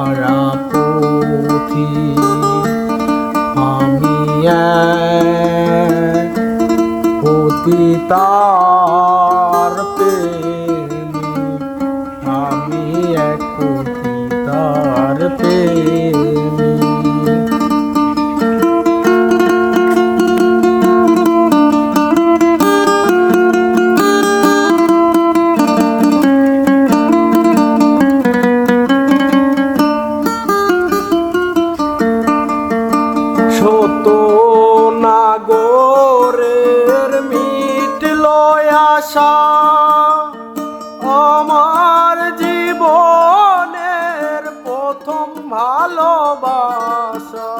হারা পথি আমি এক পতিতার প্রেমী, আমি এক পতিতার প্রেমী। শত নাগরের মিটল আশা, আমার জীবনের প্রথম ভালোবাসা।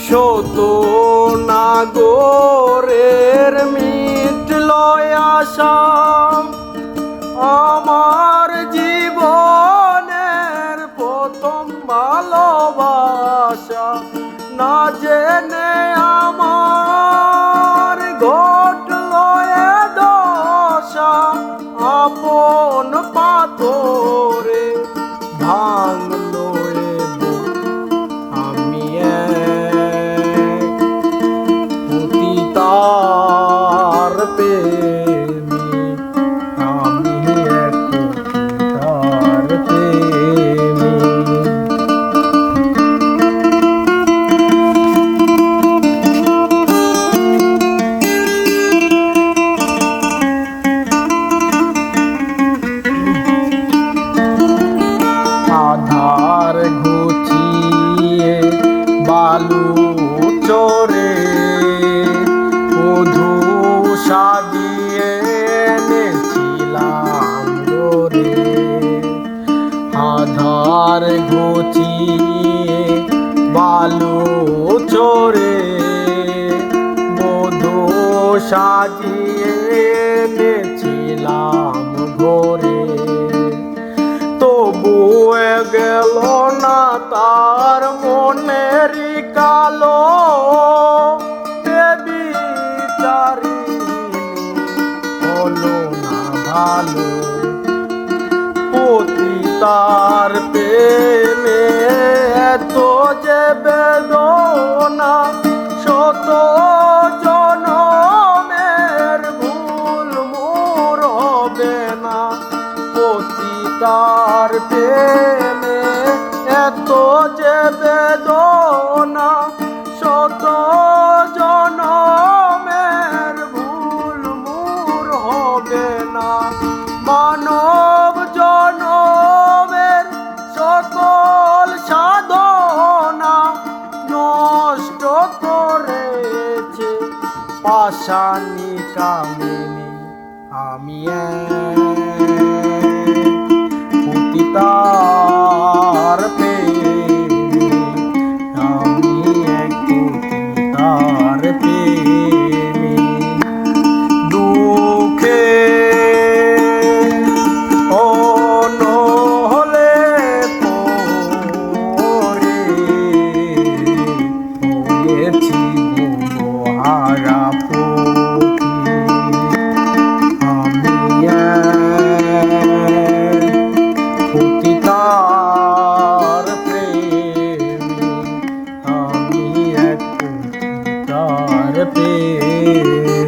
শত নাগরের মিটল আশা, আমার জীবনের প্রথম ভালোবাসা। না জেনে আমার ঘটল এ দশা, আপন পাথরে ভাঙলো এ বুক, আমি এক পতিতার প্রেমী, আমি এক পতিতার প্রেমী। আধার ঘুচিয়ে বালু চরে মধু সাজিয়ে এনেছিলাম গোরে। আধার ঘুচিয়ে বালু চরে মধু সাজিয়ে এনেছিলাম ঘরে। তবুও গেল না তার মনেরই কালো, বেবিচারিণী হলো না ভালো। পতিতার প্রেমে এত যে বেদনা, শত জনমের ভুল মোর হবে না। পতিতার প্রেমে এত যে বেদনা, শত জনমের ভুল মোর হবে না। মানব জনমের সকল সাধনা নষ্ট করেছে পাষাণী কামিনী, আমি পতিতার প্রেমী, আমি এক পতিতার প্রেমী। দুঃখে অনলে পড়ে হয়েছি হারা পথি, আমি পতিতার প্রেমী, আমি এক পতিতার প্রেমী।